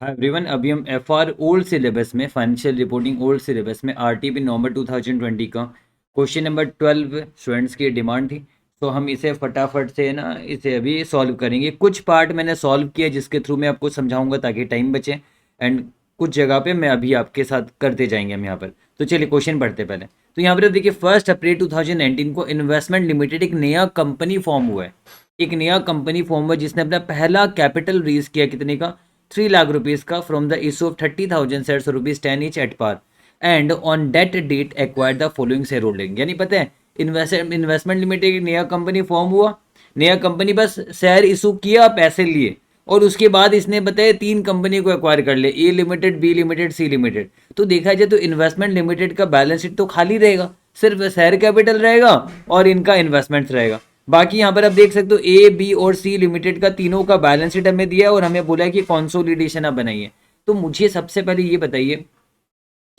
Hi everyone, अभी हम FR old syllabus में फाइनेंशियल रिपोर्टिंग ओल्ड सिलेबस में आरटीपी नवंबर 2020 का क्वेश्चन नंबर 12 स्टूडेंट्स की डिमांड थी। तो हम इसे फटाफट से ना इसे अभी सॉल्व करेंगे। कुछ पार्ट मैंने सॉल्व किया जिसके थ्रू मैं आपको समझाऊंगा ताकि टाइम बचे, एंड कुछ जगह पे मैं अभी आपके साथ करते जाएंगे हम यहाँ पर। तो चलिए क्वेश्चन पढ़ते पहले। तो यहाँ पर देखिए 1 अप्रैल 2019 को इन्वेस्टमेंट लिमिटेड एक नया कंपनी फॉर्म हुआ है। एक नया कंपनी फॉर्म हुआ जिसने अपना पहला कैपिटल रेज किया, कितने का? 3 लाख रुपीज का, from the issue of 30,000 share rupees 10 each at par, and on date date acquired the following share holding. यानी पता है इन्वेस्टमेंट लिमिटेड एक नया कंपनी फॉर्म हुआ, नया कंपनी बस शेयर इशू किया, पैसे लिए, और उसके बाद इसने बताया 3 कंपनी को एक्वायर कर ले, A limited, B limited, C limited. तो देखा जाए तो इन्वेस्टमेंट लिमिटेड का बैलेंस शीट तो खाली रहेगा, सिर्फ शेयर कैपिटल रहेगा और इनका इन्वेस्टमेंट रहेगा। बाकी यहाँ पर आप देख सकते हो ए, बी और सी लिमिटेड का तीनों का बैलेंस शीट हमें दिया है और हमें बोला है कि कॉन्सोलिडेशन आप बनाइए। तो मुझे सबसे पहले ये बताइए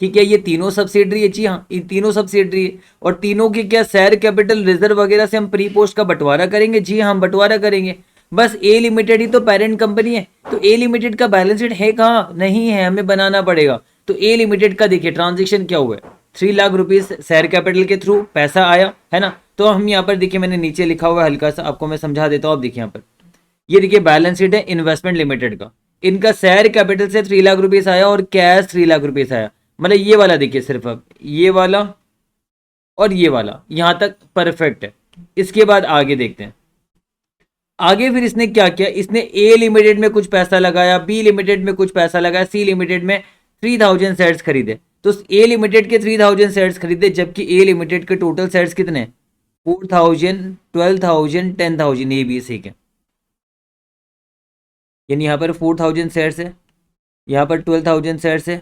कि क्या ये तीनों सब्सिडरी है? जी हाँ, ये तीनों सब्सिडरी है। और तीनों की क्या शेयर कैपिटल रिजर्व वगैरह से हम प्री पोस्ट का बंटवारा करेंगे? जी हाँ, हम बंटवारा करेंगे। बस ए लिमिटेड ही तो पेरेंट कंपनी है, तो ए लिमिटेड का बैलेंस शीट है कहाँ? नहीं है, हमें बनाना पड़ेगा। तो ए लिमिटेड का देखिए ट्रांजेक्शन क्या हुआ है, 3 लाख रुपीज शेयर कैपिटल के थ्रू पैसा आया है ना। तो हम यहाँ पर देखिए, मैंने नीचे लिखा हुआ है हल्का सा, आपको मैं समझा देता हूँ। आप देखिए यहाँ पर, ये देखिए बैलेंस शीट है इन्वेस्टमेंट लिमिटेड का। इनका शेयर कैपिटल से 3 लाख रुपीज आया और कैश 3 लाख रुपीज आया। मतलब ये वाला देखिए, सिर्फ अब ये वाला और ये वाला यहां तक परफेक्ट है। इसके बाद आगे देखते हैं। आगे फिर इसने क्या किया, इसने ए लिमिटेड में कुछ पैसा लगाया, बी लिमिटेड में कुछ पैसा लगाया, सी लिमिटेड में 3000 शेयर्स खरीदे। तो ए लिमिटेड के 3000 शेयर्स खरीदे, जबकि ए लिमिटेड के टोटल शेयर्स कितने? 4000, 12,000, 10,000 ए बी सी के। यानी यहाँ पर 4000 शेयर्स है, यहाँ पर 12,000 शेयर्स है,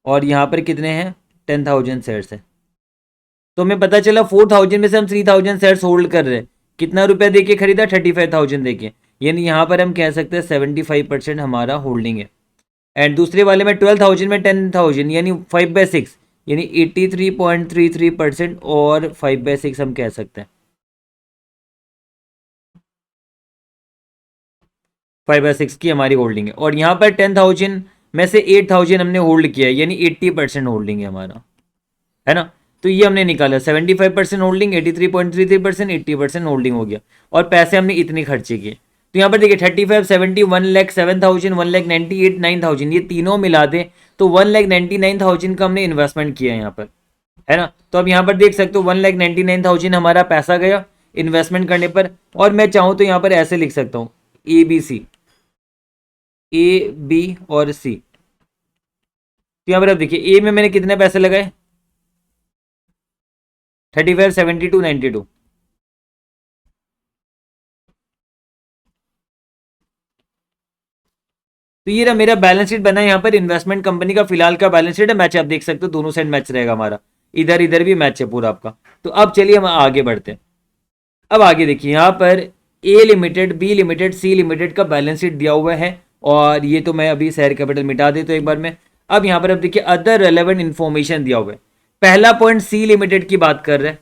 और यहाँ पर कितने हैं? 10,000 शेयर्स है। तो हमें पता चला 4,000 में से हम 3,000 शेयर्स होल्ड कर रहे हैं। कितना रुपया देके खरीदा? 35,000 देके। यानी यहाँ पर हम कह सकते हैं 75% हमारा होल्डिंग है। एंड दूसरे वाले में 12,000 में 10,000, यानी 5/6, यानी 83.33%, और 5/6 हम कह सकते हैं, 5/6 की हमारी होल्डिंग है। और यहाँ पर 10,000 में से 8,000 हमने होल्ड किया है, यानी 80% होल्डिंग है हमारा, है ना। तो ये हमने निकाला 75% होल्डिंग, 83.33%, 80% होल्डिंग हो गया, और पैसे हमने इतने खर्चे किए। तो यहाँ पर देखिए 35, 70, 1,07,000, 1,98,000, 9,000, ये तीनों मिला दें तो 1,99,000 का हमने इन्वेस्टमेंट किया है यहाँ पर, है ना। तो अब यहाँ पर देख सकते हो 1,99,000 हमारा पैसा गया इन्वेस्टमेंट करने पर। और मैं चाहूँ तो यहाँ पर ऐसे लिख सकता हूँ, A B C, A B और सी। तो यहाँ पर अब देखिए ए में मैंने कितने पैसे लगाए? 35, 72, 92। तो ये रहा मेरा बैलेंस शीट बना है। यहाँ पर इन्वेस्टमेंट कंपनी का फिलहाल का बैलेंस शीट है, मैच आप देख सकते हो, दोनों साइड मैच रहेगा हमारा, इधर इधर भी मैच है पूरा आपका। तो अब चलिए हम आगे बढ़ते हैं। अब आगे देखिए यहाँ पर A limited, B limited, C limited का बैलेंस शीट दिया हुआ है, और ये तो मैं अभी शेयर कैपिटल मिटा देता हूँ एक बार में। अब यहाँ पर अब देखिए अदर रेलेवेंट इन्फॉर्मेशन दिया हुआ है। पहला पॉइंट सी लिमिटेड की बात कर रहे हैं,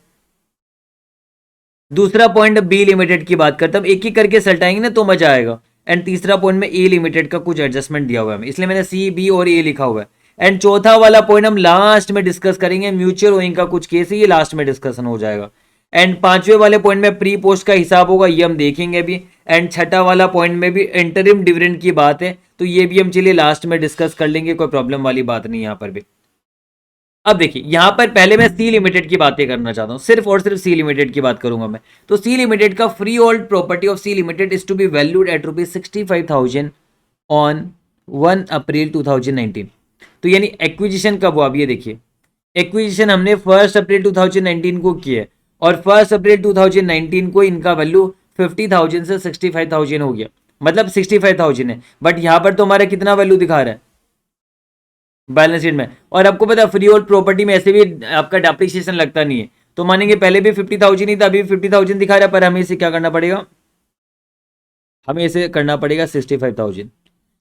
दूसरा पॉइंट बी लिमिटेड की बात करते हैं। एक एक करके सल्टाएंगे ना तो मजा आएगा। एंड तीसरा पॉइंट में ए लिमिटेड का कुछ एडजस्टमेंट दिया हुआ है, इसलिए मैंने सी, बी और ए लिखा हुआ है। एंड चौथा वाला पॉइंट हम लास्ट में डिस्कस करेंगे, म्यूचुअल ओइंग का कुछ केस है, ये लास्ट में डिस्कशन हो जाएगा। एंड पांचवें वाले पॉइंट में प्री पोस्ट का हिसाब होगा, ये हम देखेंगे भी। एंड छठा वाला पॉइंट में भी इंटरिम डिविडेंड की बात है, तो ये भी हम चलिए लास्ट में डिस्कस कर लेंगे, कोई प्रॉब्लम वाली बात नहीं यहाँ पर भी। अब देखिए यहां पर पहले मैं सी लिमिटेड की बातें करना चाहता हूं, सिर्फ और सिर्फ सी लिमिटेड की बात करूंगा मैं। तो सी लिमिटेड का freehold property of C limited is to be valued at ₹65,000 on 1 April 2019। तो यानी एक्विजिशन कब हुआ? अब ये देखिए, एक्विजिशन हमने 1 अप्रैल 2019 को किया है, और 1 अप्रैल 2019 को इनका वैल्यू 50,000 से 65,000 हो गया, मतलब 65,000 है। बट यहां पर तो हमारा कितना वैल्यू दिखा रहा है बैलेंस शीट में? और आपको पता है फ्री होल्ड प्रॉपर्टी में ऐसे भी आपका डेप्रिसिएशन लगता नहीं है, तो मानेंगे पहले भी 50,000 ही था, अभी भी 50,000 दिखा रहा है, पर हमें इसे क्या करना पड़ेगा? हमें इसे करना पड़ेगा 65,000,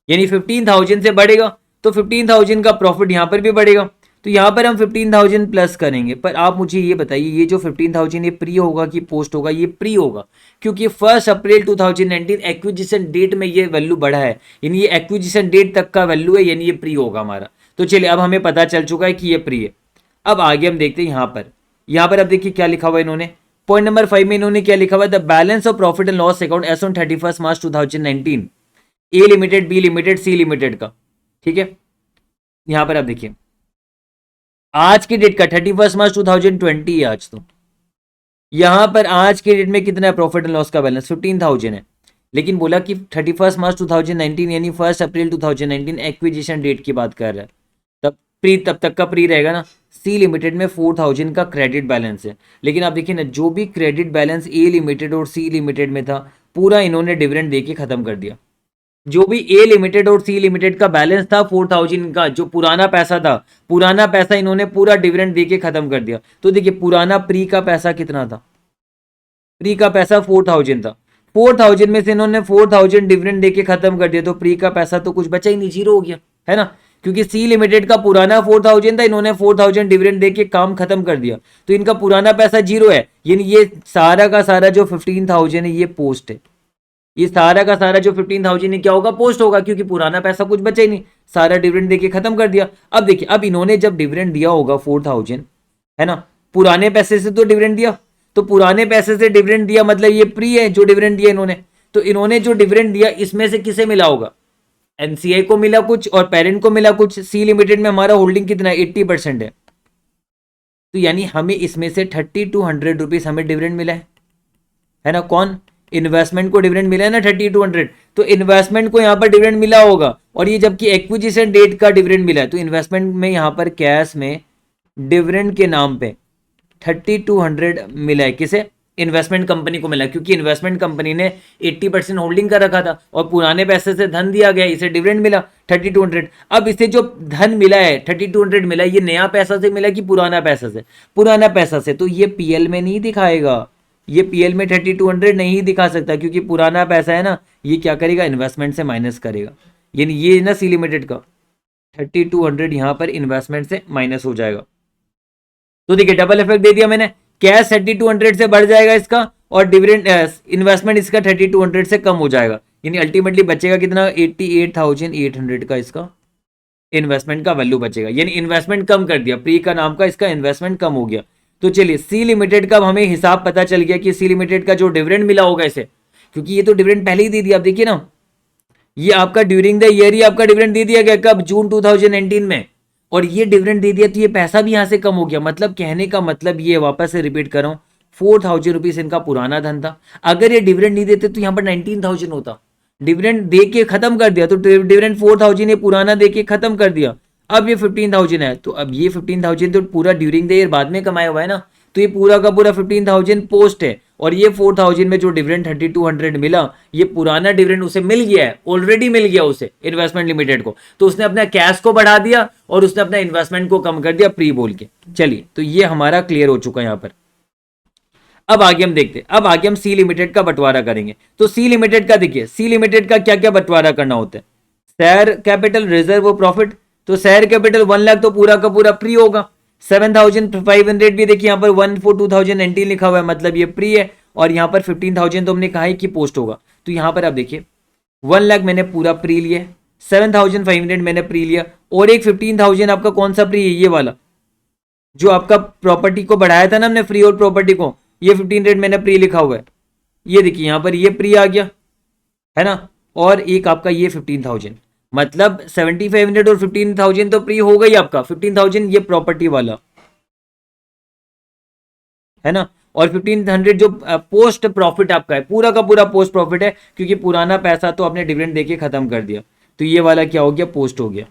यानी 15,000 से बढ़ेगा तो 15,000 का प्रॉफिट यहां पर भी बढ़ेगा। तो यहाँ पर हम 15,000 प्लस करेंगे। पर आप मुझे ये बताइए, ये जो 15,000 ये प्री होगा कि पोस्ट होगा? ये प्री होगा, क्योंकि 1 अप्रैल 2019 एक्विजिशन डेट में ये वैल्यू बढ़ा है, यानी ये एक्विजिशन डेट तक का वैल्यू है, यानी ये प्री होगा हमारा। तो चलिए अब हमें पता चल चुका है कि ये प्री है। अब आगे हम देखते हैं यहाँ पर अब देखिए क्या लिखा हुआ है इन्होंने। पॉइंट नंबर 5 में इन्होंने क्या लिखा हुआ है? The balance of profit and loss account as on 31 March 2019, A limited, B limited, C limited का। ठीक है, यहां पर आप देखिए आज की डेट का 31 मार्च 2020 है आज। तो यहां पर आज की डेट में कितना है प्रॉफिट एंड लॉस का बैलेंस? 15,000 है। लेकिन बोला कि 31 मार्च 2019 यानी 1 अप्रैल 2019 एक्विजिशन डेट की बात कर रहा है, तब तक का प्री रहेगा ना। सी लिमिटेड में 4,000 का क्रेडिट बैलेंस है। लेकिन आप देखिए ना, जो भी क्रेडिट बैलेंस ए लिमिटेड और सी लिमिटेड में था पूरा इन्होंने डिविडेंड देके खत्म कर दिया। जो भी ए लिमिटेड और सी लिमिटेड का बैलेंस था 4,000 का, जो पुराना पैसा था, पुराना पैसा इन्होंने पूरा डिविडेंड देके खत्म कर दिया। तो देखिए पुराना प्री का पैसा कितना था? प्री का पैसा 4,000 था। 4,000 में से इन्होंने 4,000 डिविडेंड देके खत्म कर दिया, तो प्री का पैसा तो कुछ बचा ही नहीं, जीरो हो गया, है ना। क्योंकि सी लिमिटेड का पुराना 4,000 था, इन्होंने 4,000 डिविडेंड देके काम खत्म कर दिया, तो इनका पुराना पैसा जीरो है। यानी ये सारा का सारा जो 15,000 है ये पोस्ट है। ये सारा का सारा जो 15,000 है क्या होगा? पोस्ट होगा, क्योंकि पुराना पैसा कुछ बचा ही नहीं, सारा डिविडेंड देके खत्म कर दिया। अब देखिए, अब इन्होंने जब डिविडेंड दिया होगा 4,000, है ना, पुराने पैसे से तो डिविडेंड दिया, तो पुराने पैसे से डिविडेंड दिया मतलब ये प्री है जो डिविडेंड दिया इन्होंने। तो इन्होंने जो डिविडेंड दिया इसमें से किसे मिला होगा? एनसीआई को मिला कुछ और पेरेंट को मिला कुछ। सी लिमिटेड में हमारा होल्डिंग कितना है? 80% है। तो यानी हमें इसमें से 3,200 रुपीज हमें डिविडेंड मिला है ना। कौन? इन्वेस्टमेंट को डिविडेंड मिला है ना 3,200। तो इन्वेस्टमेंट को यहाँ पर डिविडेंड मिला होगा, और ये जबकि एक्विजिशन डेट का डिविडेंड मिला है, तो इन्वेस्टमेंट में यहाँ पर कैश में डिविडेंड के नाम पे 3,200 मिला है। किसे? इन्वेस्टमेंट कंपनी को मिला, क्योंकि इन्वेस्टमेंट कंपनी ने 80% होल्डिंग कर रखा था और पुराने पैसे से धन दिया गया, इसे डिविडेंड मिला 3,200। अब इसे जो धन मिला है 3,200 मिला, ये नया पैसा से मिला कि पुराना पैसा से? पुराना पैसा से। तो ये पीएल में नहीं दिखाएगा, ये पीएल में 3,200 नहीं दिखा सकता, क्योंकि पुराना पैसा है ना, ये क्या करेगा? इन्वेस्टमेंट से माइनस करेगा। यानी ये ना सी लिमिटेड का 3,200 यहां पर इन्वेस्टमेंट से माइनस हो जाएगा। तो देखिए डबल इफेक्ट दे दिया मैंने, कैश 3,200 से बढ़ जाएगा इसका, और डिविडेंड इन्वेस्टमेंट इसका 3,200 से कम हो जाएगा। यानी अल्टीमेटली बचेगा कितना? 88,800 का इसका इन्वेस्टमेंट का वैल्यू बचेगा। यानी इन्वेस्टमेंट कम कर दिया, प्री का नाम का इसका इन्वेस्टमेंट कम हो गया। तो चलिए सी लिमिटेड का हमें हिसाब पता चल गया कि सी लिमिटेड का जो डिविडेंड मिला होगा इसे, क्योंकि ये तो डिविडेंड पहले ही दे दिया। आप देखिए ना, ये आपका ड्यूरिंग द ईयर ही आपका डिविडेंड दे दिया गया, कब? जून 2019 में, और ये डिविडेंड दे दिया, तो ये पैसा भी यहां से कम हो गया। मतलब कहने का मतलब ये, वापस से रिपीट कर रहा हूं, 4,000 रुपीज इनका पुराना धन था। अगर ये डिविडेंड नहीं देते तो यहाँ पर 19,000 होता। डिविडेंड दे के खत्म कर दिया, तो डिविडेंड 4,000 ये पुराना दे के खत्म कर दिया। अब ये 15,000 है, तो अब ये 15,000 तो पूरा ड्यूरिंग द ईयर बाद में कमाया हुआ है ना, तो ये पूरा का पूरा 15,000 पोस्ट है। और ये 4,000 में जो डिविडेंड 3,200 मिला, ये पुराना डिविडेंड उसे मिल गया है, ऑलरेडी मिल गया उसे इन्वेस्टमेंट लिमिटेड को। तो उसने अपना कैश को बढ़ा दिया और उसने अपना इन्वेस्टमेंट को कम कर दिया प्री बोल के। चलिए, तो ये हमारा क्लियर हो चुका है यहाँ पर। अब आगे हम देखते हैं, अब आगे हम सी लिमिटेड का बंटवारा करेंगे। तो सी लिमिटेड का देखिए, सी लिमिटेड का क्या क्या बंटवारा करना होता है? शेयर कैपिटल, रिजर्व और प्रॉफिट। तो शेयर कैपिटल 1 लाख तो पूरा का पूरा प्री होगा। 7,500 भी देखिए यहाँ पर 1/4/2019 लिखा हुआ है, मतलब ये प्री है। और यहाँ पर 15,000 तो हमने कहा है कि पोस्ट होगा। तो यहाँ पर आप देखिए 1 लाख मैंने पूरा प्री लिया, 7,500 मैंने प्री लिया, और एक 15,000 आपका कौन सा प्री है? ये वाला जो आपका प्रॉपर्टी को बढ़ाया था ना हमने, फ्री और प्रॉपर्टी को, ये 1500 मैंने प्री लिखा हुआ है। ये देखिए यहाँ पर ये प्री आ गया, है ना। और एक आपका ये 15,000, मतलब 7,500 और 15,000 तो प्री हो गई आपका। 15,000 ये प्रॉपर्टी वाला, है ना। और 1,500 जो पोस्ट प्रॉफिट आपका है, पूरा का पूरा पोस्ट प्रॉफिट है, क्योंकि पुराना पैसा तो आपने डिविडेंड देके खत्म कर दिया। तो ये वाला क्या हो गया? पोस्ट हो गया।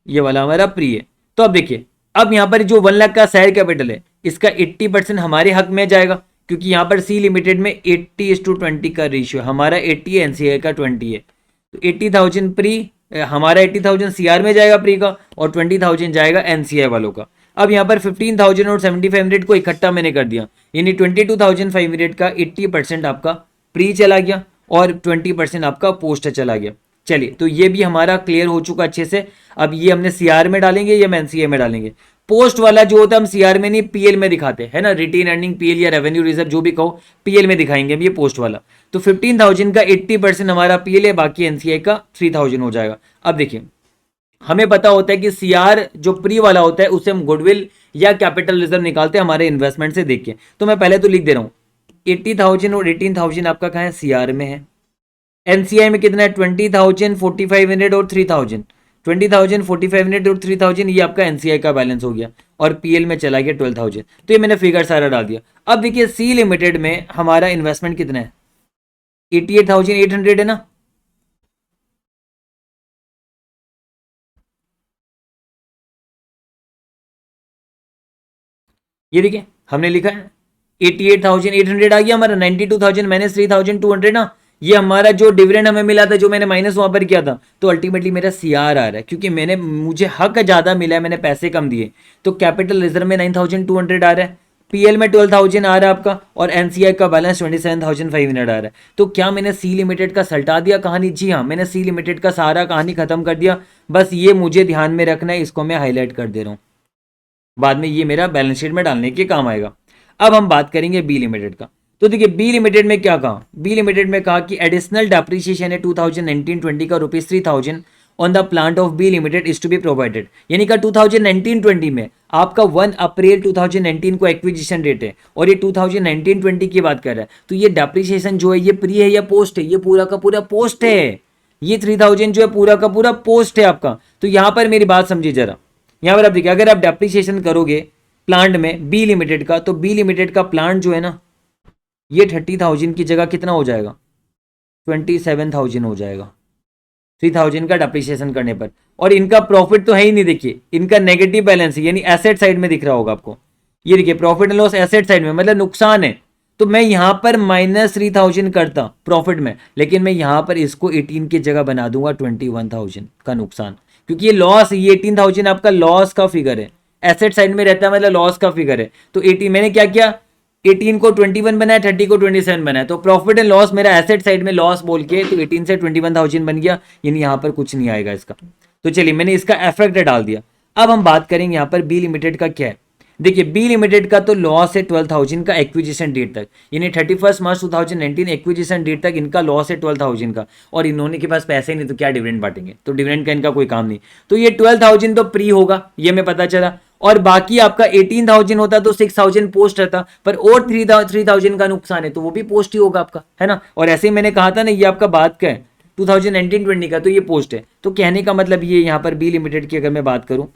ये वाला हमारा प्री है। तो अब देखिए, अब यहां पर जो 1 लाख का शेयर कैपिटल है, इसका 80% हमारे हक में जाएगा, क्योंकि यहां पर सी लिमिटेड में 80:20 का रेशियो, हमारा 80 है, एनसीआई का 20 है। तो 80,000 प्री, हमारा 80,000 सीआर में जाएगा प्री का, और 20,000 जाएगा एनसीआई वालों का। अब यहाँ पर 15,000 और 7,500 को इकट्ठा मैंने कर दिया, यानी 22,500 का 80% आपका प्री चला गया और 20% आपका पोस्ट चला गया। चलिए, तो ये भी हमारा क्लियर हो चुका अच्छे से। अब ये हमने सीआर में डालेंगे या एनसीए में डालेंगे। पोस्ट वाला जो होता है हम सीआर में नहीं पीएल में दिखाते है ना, रिटेन अर्निंग पीएल या रेवेन्यू रिजर्व जो भी कहो, पीएल में दिखाएंगे हम ये पोस्ट वाला। तो 15,000 का 80% हमारा पीएल है, बाकी एनसीए का 3,000 हो जाएगा। अब देखिए, हमें पता होता है कि सीआर जो प्री वाला होता है उसे हम गुडविल या कैपिटल रिजर्व निकालते हैं हमारे इन्वेस्टमेंट से देख के। तो मैं पहले तो लिख दे रहा हूँ 80,000 और 18,000 आपका कहाँ है, सीआर में है। एनसीआई में कितना है, 20,000, 4,500 और 3,000। 20,000, 4,500 और 3,000 ये आपका एनसीआई का बैलेंस हो गया, और पीएल में चला गया 12,000। तो ये मैंने फिगर सारा डाल दिया। अब देखिए सी लिमिटेड में हमारा इन्वेस्टमेंट कितना है, 88,800 है ना। ये देखिए हमने लिखा है 88,800 आ गया हमारा, 92,000 माइनस 3,200 ना। ये हमारा जो डिविडेंड हमें मिला था, जो मैंने माइनस वहां पर किया था, तो अल्टीमेटली मेरा सीआर आ रहा है, क्योंकि मुझे हक ज्यादा मिला है, मैंने पैसे कम दिए। तो कैपिटल रिजर्व में 9,200 आ रहा है, पीएल में 12,000 आ रहा है आपका, और एनसीआई का बैलेंस 27,500 आ रहा है। तो क्या मैंने सी लिमिटेड का सल्टा दिया कहानी? जी हाँ, मैंने सी लिमिटेड का सारा कहानी खत्म कर दिया। बस ये मुझे ध्यान में रखना है, इसको मैं हाईलाइट कर दे रहा हूँ, बाद में ये मेरा बैलेंस शीट में डालने के काम आएगा। अब हम बात करेंगे बी लिमिटेड का। तो देखिए बी लिमिटेड में क्या कहा, बी लिमिटेड में कहा कि एडिशनल डेप्रिसिएशन है 2019-20 का ₹3,000 on the plant of B limited is to be provided. यानी का 2019-20 में आपका 1 अप्रैल 2019 को एक्विजिशन डेट है, और ये 2019-20 की बात कर रहा है। तो ये डेप्रिसिएशन जो है ये प्री है या पोस्ट है? ये पूरा का पूरा पोस्ट है। ये 3,000 जो है पूरा का पूरा पोस्ट है आपका। तो यहां पर मेरी बात समझिए जरा, यहां पर आप देखिए, अगर आप डेप्रिसिएशन करोगे प्लांट में बी लिमिटेड का, तो बी लिमिटेड का प्लांट जो है ना, ये 30,000 की जगह कितना हो जाएगा, 27,000 हो जाएगा 3,000 का डेप्रिसिएशन करने पर। और इनका प्रॉफिट तो है ही नहीं, देखिए इनका नेगेटिव बैलेंस है, यानी एसेट साइड में दिख रहा होगा आपको। ये देखिए profit and loss asset side में, मतलब नुकसान है। तो मैं यहां पर -3,000 करता प्रॉफिट में, लेकिन मैं यहां पर इसको 18 की जगह बना दूंगा 21,000 का नुकसान, क्योंकि ये लॉस, ये 18,000 आपका लॉस का फिगर है, एसेट साइड में रहता है, मतलब लॉस का फिगर है। तो 18 मैंने क्या किया, 18 को 21 बनाया, 30 को 27 बनाया। तो प्रॉफिट एंड लॉस मेरा एसेट साइड में लॉस बोल के, तो 18 से 21,000 बन गया, यानी यहां पर कुछ नहीं आएगा इसका। तो चलिए मैंने इसका इफेक्ट डाल दिया। अब हम बात करेंगे यहाँ पर बी लिमिटेड का क्या है। देखिए बी लिमिटेड का तो लॉस है 12,000 का एक्विजिशन डेट तक, यानी 31 मार्च 2019 एक्विजिशन डेट तक इनका लॉस है 12,000 का, और इन्होंने के पास पैसे नहीं, तो क्या डिविडेंड बांटेंगे, तो डिविडेंड का इनका कोई काम नहीं। तो ये 12,000 तो प्री होगा, ये हमें पता चला, और बाकी आपका 18,000 होता तो 6,000 पोस्ट रहता, पर और 3,000 का नुकसान है, तो वो भी पोस्ट ही होगा आपका, है ना। और ऐसे ही मैंने कहा था ना, ये आपका बात का है 2019-20 का, तो ये पोस्ट है। तो कहने का मतलब ये, यहाँ पर बी लिमिटेड की अगर मैं बात करूं,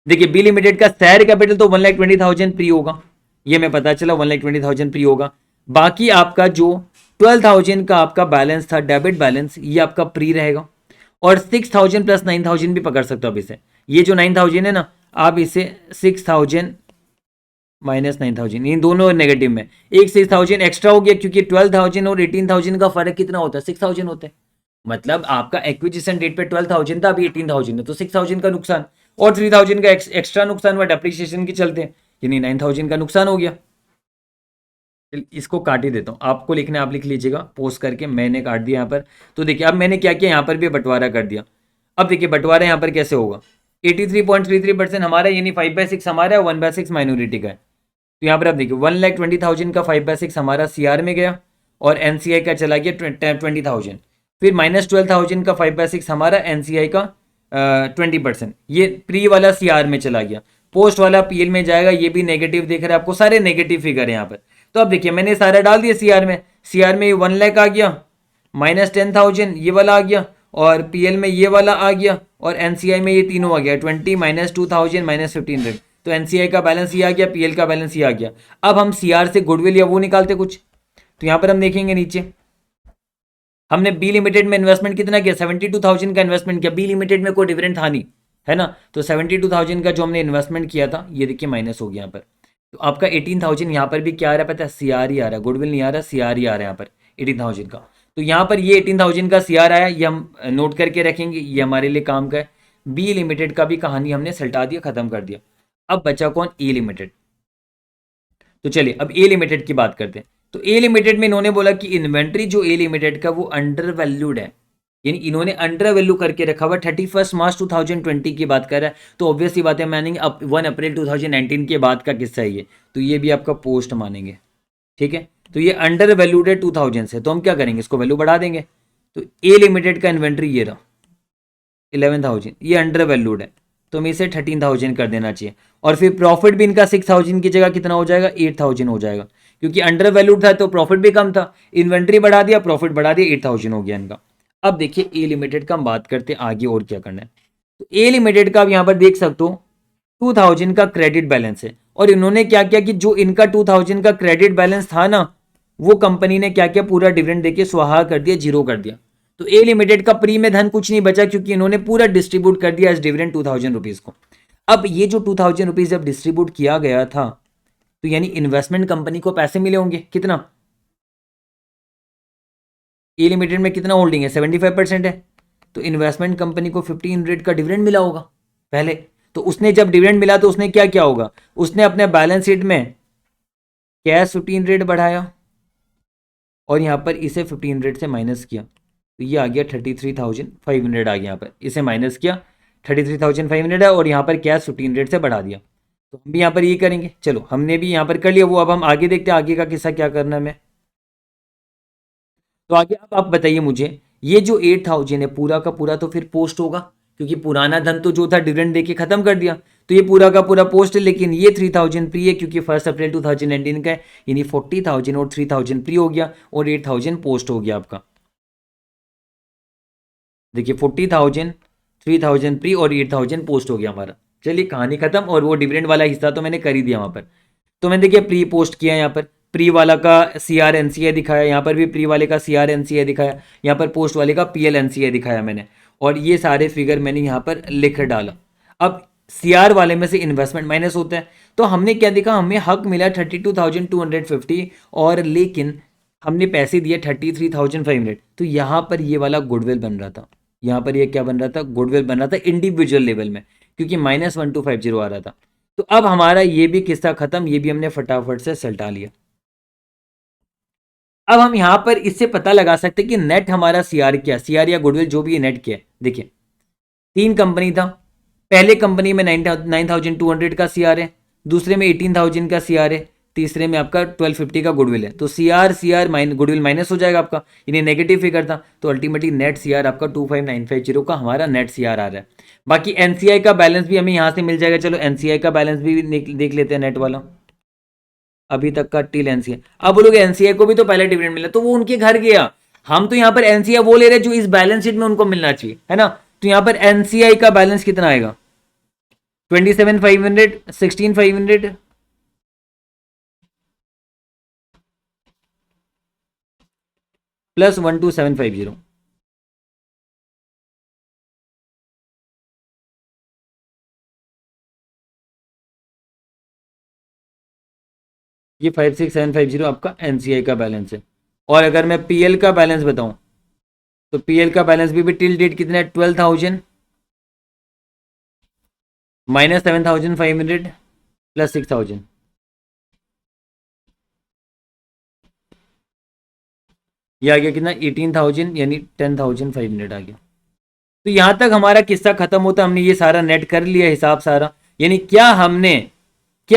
देखिए बी लिमिटेड का शेयर कैपिटल तो 1,20,000 प्री होगा, ये मैं पता चला 1,20,000 प्री होगा। बाकी आपका जो 12,000 का आपका बैलेंस था डेबिट बैलेंस, ये आपका प्री रहेगा, और 6,000 प्लस 9,000 भी पकड़ सकते हो आप इसे। ये जो 9,000 है ना, आप इसे 6,000 माइनस 9,000, इन दोनों नेगेटिव में, एक 6,000 एक्स्ट्रा हो गया, क्योंकि 12,000 और 18,000 का फर्क कितना होता है, 6,000 होता है। मतलब आपका एक्विजिशन डेट पे 12,000 था, अभी 18,000 है, तो 6,000 का नुकसान, और 3,000 का एक्स्ट्रा नुकसान हुआ डेप्रिसिएशन के चलते, यानी 9,000 का नुकसान हो गया। इसको काट ही देता हूँ, आपको लिखना है आप लिख लीजिएगा, पोस्ट करके मैंने काट दिया यहाँ पर। तो देखिए अब मैंने क्या किया, यहाँ पर भी बंटवारा कर दिया। अब देखिए बंटवारा यहाँ पर कैसे होगा, 83.33% हमारा, यानी 5/6 हमारा है, 1/6 माइनॉरिटी का है। तो यहाँ पर आप देखिए 1,20,000 का 5/6 हमारा सीआर में गया, और एनसीआई का चला गया 20,000। फिर -12,000 का 5/6 हमारा एनसीआई का 20%, ये प्री वाला सीआर में चला गया। पोस्ट वाला पीएल में जाएगा, ये भी नेगेटिव दिख रहा है आपको, सारे नेगेटिव फिगर है यहाँ पर। तो अब देखिए मैंने सारा डाल दिया सीआर में, सीआर में ये 1 लाख आ गया, -10,000 ये वाला आ गया, और पीएल में ये वाला आ गया, और एनसीआई में ये तीनों आ गया, 20 -2,000 -1,500। तो एनसीआई का बैलेंस ये आ गया, पीएल का बैलेंस ये आ गया। अब हम सीआर से गुडविल या वो निकालते कुछ, तो यहाँ पर हम देखेंगे नीचे, हमने बी लिमिटेड में इन्वेस्टमेंट कितना किया, 72,000 का इन्वेस्टमेंट किया, बी लिमिटेड में कोई डिविडेंड था नहीं, है ना। तो 72,000 का जो हमने इन्वेस्टमेंट किया था, ये देखिए माइनस हो गया यहाँ पर। तो आपका 18,000 यहाँ पर भी क्या आ रहा है पता है, सीआर ही आ रहा है, गुडविल नहीं आ रहा, सीआर ही आ रहा है यहाँ पर 18,000 का। तो यहाँ पर ये 18,000 का सीआर आया, ये हम नोट करके रखेंगे, ये हमारे लिए काम का है। बी लिमिटेड का भी कहानी हमने सल्टा दिया, खत्म कर दिया। अब बचा कौन, ए लिमिटेड। तो चलिए अब ए लिमिटेड की बात करते हैं। तो ए लिमिटेड में इन्होंने बोला कि इन्वेंट्री जो ए लिमिटेड का वो अंडर वैल्यूड है, यानी इन्होंने अंडर वैल्यू करके रखा हुआ 31 मार्च 2020 की बात कर रहा है, तो ऑब्वियस ही बात है मानेंगे अब 1 अप्रैल 2019 के बाद का किस्सा है ये, तो ये भी आपका पोस्ट मानेंगे। ठीक है, तो ये अंडर वैल्यूड है 2000 से, तो हम क्या करेंगे, इसको वैल्यू बढ़ा देंगे। तो ए लिमिटेड का इन्वेंट्री ये रहा 11,000, ये अंडर वैल्यूड है, तो हमें इसे 13,000 कर देना चाहिए। और फिर प्रॉफिट भी इनका 6,000 की जगह कितना हो जाएगा, 8,000 हो जाएगा, क्योंकि अंडर वैल्यूड था तो प्रॉफिट भी कम था, इन्वेंट्री बढ़ा दिया, प्रॉफिट बढ़ा दिया, 8,000 हो गया इनका। अब देखिए ए लिमिटेड का हम बात करते हैं आगे और क्या करना है। तो ए लिमिटेड का आप यहाँ पर देख सकते हो 2000 का क्रेडिट बैलेंस है, और इन्होंने क्या किया कि जो इनका 2000 का क्रेडिट बैलेंस था ना, वो कंपनी ने क्या किया, पूरा डिविडेंड देके स्वाहा कर दिया, जीरो कर दिया। तो ए लिमिटेड का प्री में धन कुछ नहीं बचा, क्योंकि इन्होंने पूरा डिस्ट्रीब्यूट कर दिया एज डिविडेंड 2000 रुपीज को। अब ये जो 2000 रुपीज जब डिस्ट्रीब्यूट किया गया था, तो यानी इन्वेस्टमेंट कंपनी को पैसे मिले होंगे कितना, ए लिमिटेड में कितना होल्डिंग है, 75% है, तो इन्वेस्टमेंट कंपनी को 1500 का डिविडेंड मिला होगा पहले। तो उसने जब डिविडेंड मिला तो उसने क्या किया होगा, उसने अपने बैलेंस शीट में कैश 1500 बढ़ाया, और यहाँ पर इसे 1500 से माइनस किया, तो ये आ गया 33,500 आ गया, यहाँ पर इसे माइनस किया 33,500 है, और यहाँ पर कैश 1500 से बढ़ा दिया। तो हम भी यहाँ पर ये करेंगे, चलो हमने भी यहाँ पर कर लिया वो, अब हम आगे देखते हैं आगे का किस्सा क्या करना है हमें। तो आगे अब आप बताइए मुझे, ये जो 8,000 है पूरा का पूरा तो फिर पोस्ट होगा, क्योंकि पुराना धन तो जो था डिविडेंड देके खत्म कर दिया, तो ये पूरा का पूरा पोस्ट है। लेकिन ये 3,000 प्री है, क्योंकि 1 अप्रैल 2019 का है, यानी 40,000 और 3,000 प्री हो गया, और 8,000 पोस्ट हो गया आपका। देखिए 40,000, 3,000 प्री और 8,000 पोस्ट हो गया हमारा। चलिए कहानी खत्म, और वो डिविडेंड वाला हिस्सा तो मैंने कर ही दिया वहाँ पर। तो मैंने देखिए प्री पोस्ट किया, यहाँ पर प्री वाला का सी आर एन सी ए दिखाया, यहाँ पर भी प्री वाले का सी आर एन सी ए दिखाया, यहाँ पर पोस्ट वाले का पी एल एन सी ए दिखाया मैंने, और ये सारे फिगर मैंने यहाँ पर लिख डाला। अब सी आर वाले में से इन्वेस्टमेंट माइनस होता है, तो हमने क्या देखा, हमें हक मिला 32,250, और लेकिन हमने पैसे दिए 33,500, तो यहाँ पर ये वाला गुडविल बन रहा था, यहाँ पर ये क्या बन रहा था, गुडविल बन रहा था इंडिविजुअल लेवल में, क्योंकि -1250 आ रहा था। तो अब हमारा ये भी किस्सा खत्म, ये भी हमने फटाफट से सलटा लिया। अब हम यहां पर इससे पता लगा सकते हैं कि नेट हमारा सीआर क्या, सीआर या गुडविल जो भी नेट क्या है। देखिए 3 कंपनी था, पहले कंपनी में 9,200 का सीआर है, दूसरे में 18,000 का सीआर है, तीसरे में आपका 1250 का गुडविल है। तो सीआर सीआर गुडविल माइनस हो जाएगा आपका, यानी नेगेटिव फिगर था, तो अल्टीमेटली नेट सीआर आपका 25,950 का हमारा नेट सीआर आ रहा है। बाकी एनसीआई का बैलेंस भी हमें यहां से मिल जाएगा, चलो एनसीआई का बैलेंस भी देख लेते हैं नेट वाला, अभी तक का टिल एनसीए। अब बोलोगे एनसीए को भी तो पहले डिविडेंड मिला, तो वो उनके घर गया, हम तो यहाँ पर एनसीए वो ले रहे जो इस बैलेंस शीट में उनको मिलना चाहिए, है ना। तो यहाँ पर एनसीआई का बैलेंस कितना आएगा, 27,500, 16,500 प्लस 12,750, ये 56,750 आपका एनसीआई का बैलेंस है। और अगर मैं पीएल का बैलेंस बताऊं, तो पीएल का बैलेंस भी टिल डेट कितना है, 12,000 -7,500 प्लस 6,000, ये आ गया कितना, 18,000, यानी 10,500 आ गया। तो यहां तक हमारा किस्सा खत्म होता, हमने ये सारा नेट कर लिया हिसाब सारा, यानी क्या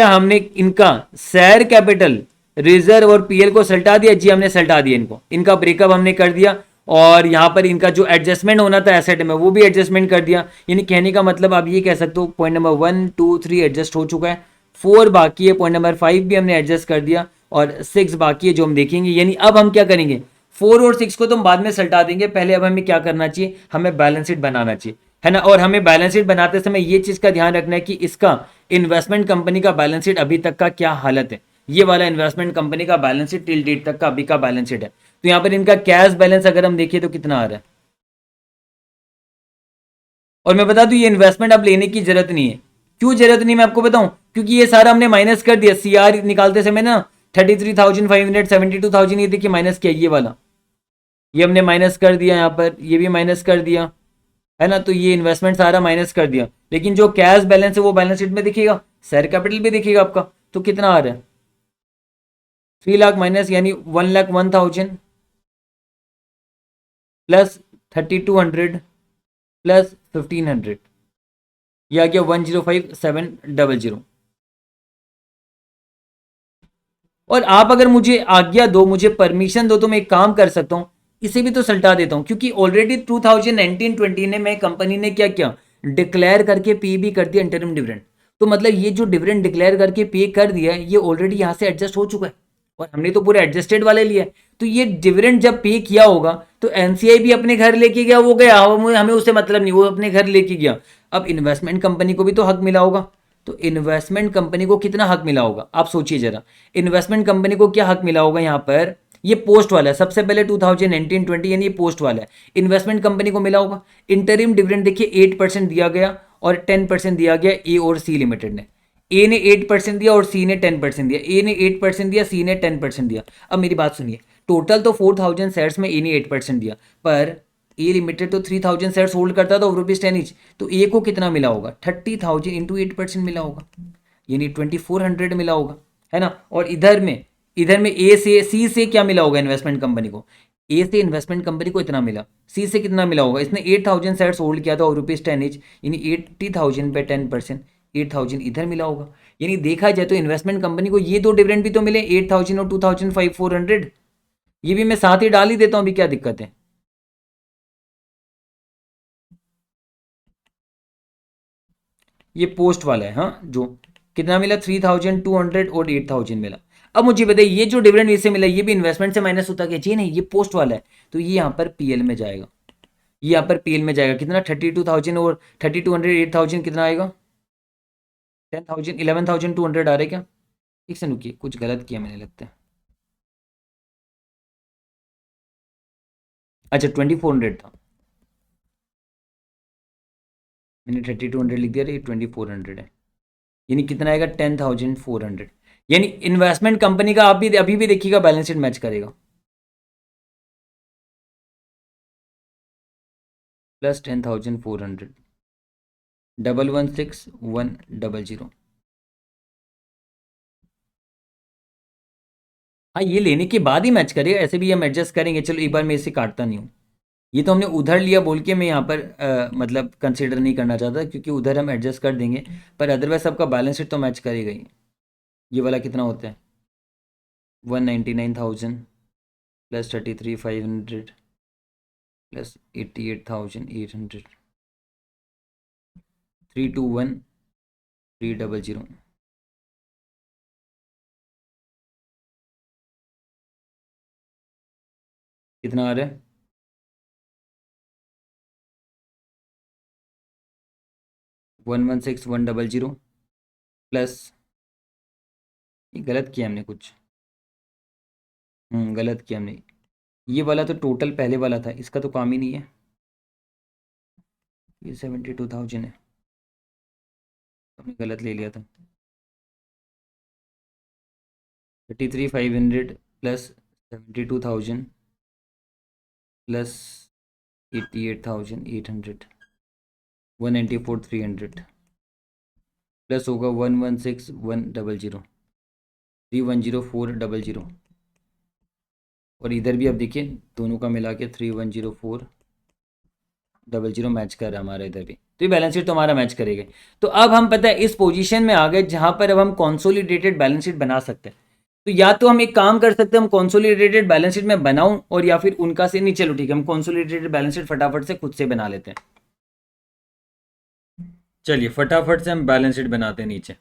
हमने इनका शेयर कैपिटल, रिजर्व और पीएल को सल्टा दिया, जी हमने सल्टा दिया इनको, इनका ब्रेकअप हमने कर दिया, और यहां पर इनका जो एडजस्टमेंट होना था एसेट में वो भी एडजस्टमेंट कर दिया। यानी कहने का मतलब आप ये कह सकते हो पॉइंट नंबर 1, 2, 3 एडजस्ट हो चुका है, 4 बाकी है, पॉइंट नंबर 5 भी हमने एडजस्ट कर दिया, और 6 बाकी है जो हम देखेंगे। यानी अब हम क्या करेंगे, 4 और 6 को तो हम बाद में सल्टा देंगे, पहले अब हमें क्या करना चाहिए, हमें बैलेंस शीट बनाना चाहिए, है ना। और हमें बैलेंस शीट बनाते समय ये चीज का ध्यान रखना है कि इसका इन्वेस्टमेंट कंपनी का बैलेंस शीट अभी तक का क्या हालत है, ये वाला इन्वेस्टमेंट कंपनी का बैलेंस शीट टिल डेट तक का अभी का बैलेंस शीट है। तो यहाँ पर इनका कैश बैलेंस अगर हम देखिए तो कितना आ रहा है, और मैं बता दूं ये इन्वेस्टमेंट अब लेने की जरूरत नहीं है। क्यों जरूरत नहीं, मैं आपको बताऊं, क्योंकि ये सारा हमने माइनस कर दिया, सीआर निकालते समय ना 33,500, 72,000, ये देखिए माइनस किया, ये वाला ये हमने माइनस कर दिया, यहाँ पर ये भी माइनस कर दिया, है ना। तो ये इन्वेस्टमेंट सारा माइनस कर दिया, लेकिन जो कैश बैलेंस है वो बैलेंस शीट में दिखेगा, शेयर कैपिटल भी दिखेगा आपका। तो कितना आ रहा है, 3 लाख माइनस, यानी 1,01,000 प्लस 3200 प्लस 1500, यह आ गया 105700। और आप अगर मुझे आज्ञा दो, मुझे परमिशन दो, तो मैं एक काम कर सकता हूं, इसे भी तो सल्टा देता हूं, क्योंकि ऑलरेडी 2019-20 ने मैं कंपनी ने क्या किया, डिक्लेयर करके पे भी कर दिया इंटरिम डिविडेंड। तो मतलब ये जो डिविडेंड डिक्लेयर करके पे कर दिया है, ये ऑलरेडी यहां से एडजस्ट हो चुका है, और हमने तो पूरे एडजस्टेड वाले लिया है। तो ये डिविडेंड जब पे किया होगा तो एनसीआई भी अपने घर लेके गया, वो गया, हमें उससे मतलब नहीं, वो अपने घर लेके गया। अब इन्वेस्टमेंट कंपनी को भी तो हक मिला होगा। तो इन्वेस्टमेंट कंपनी को कितना हक मिला होगा, आप सोचिए जरा। इन्वेस्टमेंट कंपनी को क्या हक मिला होगा यहाँ पर, ये पोस्ट वाला है, सबसे पहले 2019-20 यानी ये पोस्ट वाला है। इन्वेस्टमेंट कंपनी को मिला होगा इंटरिम डिविडेंड, देखिए 8% दिया गया और 10% दिया गया ए और सी लिमिटेड ने। ए ने 8% दिया और सी ने 10% दिया, ए ने 8% दिया, सी ने 10% दिया। अब मेरी बात सुनिए, टोटल तो 4000 शेयर्स में ए ने 8% दिया, पर ए लिमिटेड तो 3000 शेयर्स होल्ड करता था रुपीज 10 ईच, तो ए को कितना मिला होगा, 30,000 इंटू 8% मिला होगा, यानी 2400 मिला होगा, है ना। और इधर में ए से सी से क्या मिला होगा इन्वेस्टमेंट कंपनी को, ए से इन्वेस्टमेंट कंपनी को इतना मिला, सी से कितना मिला होगा, इसने 8000 शेयर्स होल्ड किया था और रुपीज 10 ईच, यानी 80,000 पे 10%, 8000 इधर मिला होगा। यानी देखा जाए तो इन्वेस्टमेंट कंपनी को ये दो डिविडेंड भी तो मिले, 8000 और 2500, ये भी मैं साथ ही डाल ही देता हूँ, अभी क्या दिक्कत है। ये पोस्ट वाला है, हाँ, जो कितना मिला 3200 और 8000 मिला। अब मुझे बताइए, ये जो डिविडेंड इससे मिला, ये भी इन्वेस्टमेंट से माइनस होता क्या, जी नहीं, ये पोस्ट वाला है, तो ये यहाँ पर पीएल में जाएगा, ये यहाँ पर पीएल में जाएगा। कितना 32,000 और 3200 8000 कितना आएगा, 10,000 11,200 आ रहे क्या। एक से रुकिए, कुछ गलत किया मैंने लगता है, अच्छा 2400 था, मैंने 3200 लिख दिया, ये 2400 है, यानी कितना आएगा 10,400। यानी इन्वेस्टमेंट कंपनी का आप भी अभी भी देखिएगा बैलेंस शीट मैच करेगा, प्लस 10,400, 116100। हाँ, ये लेने के बाद ही मैच करेगा, ऐसे भी हम एडजस्ट करेंगे। चलो एक बार मैं इसे काटता नहीं हूँ, ये तो हमने उधर लिया बोल के मैं यहाँ पर मतलब कंसिडर नहीं करना चाहता, क्योंकि उधर हम एडजस्ट कर देंगे, पर अदरवाइज सबका बैलेंस शीट तो मैच करेगा ही। ये वाला कितना होता है, 199,000 प्लस 33,500 प्लस 88,800, 321,300। कितना आ रहा है, 116,100 प्लस, ये गलत किया हमने कुछ, गलत किया हमने, ये वाला तो टोटल पहले वाला था, इसका तो काम ही नहीं है, ये 72,000 है, हमने गलत ले लिया था। 33,500 प्लस 72,000 प्लस 88,800, 194,300 प्लस होगा 116,100, 310,400। और इधर भी अब देखिए दोनों का मिला के 310,400 मैच कर रहा है हमारा इधर भी, तो ये बैलेंस शीट तो हमारा मैच करेगा। तो अब हम पता है इस पोजीशन में आ गए जहां पर अब हम कॉन्सोलिडेटेड बैलेंस शीट बना सकते हैं। तो या तो हम एक काम कर सकते हैं, हम कॉन्सोलिडेटेड बैलेंस शीट में बनाऊं, और या फिर उनका से नहीं, चलो ठीक है, हम कॉन्सोलिडेटेड बैलेंस शीट फटाफट से खुद से बना लेते हैं। चलिए फटाफट से हम बैलेंस शीट बनाते हैं नीचे,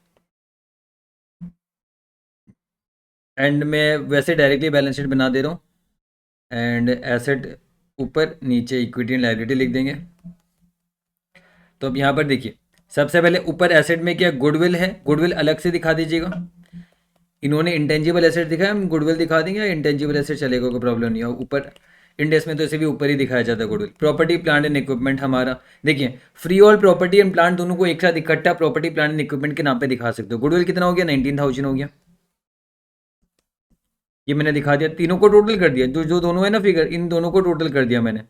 एंड मैं वैसे डायरेक्टली बैलेंस शीट बना दे रहा हूँ, एंड एसेट ऊपर, नीचे इक्विटी एंड लायबिलिटी लिख देंगे। तो अब यहाँ पर देखिए, सबसे पहले ऊपर एसेट में क्या गुडविल है, गुडविल अलग से दिखा दीजिएगा। इन्होंने इंटेंजिबल एसेट दिखाया, हम गुडविल दिखा देंगे, या इंटेंजिबल एसेट चलेगा, कोई प्रॉब्लम नहीं है। ऊपर इंडेक्स में तो इसे भी ऊपर ही दिखाया जाता है goodwill. Property plant and equipment हमारा देखिए, free all property and plant दोनों को एक साथ इकट्ठा प्रॉपर्टी प्लांट एंड इक्विपमेंट के नाम पे दिखा सकते हो। गुडविल कितना हो गया, 19,000 हो गया, ये मैंने दिखा दिया, तीनों को टोटल कर दिया, जो जो दोनों है ना फिगर, इन दोनों को टोटल कर दिया मैंने।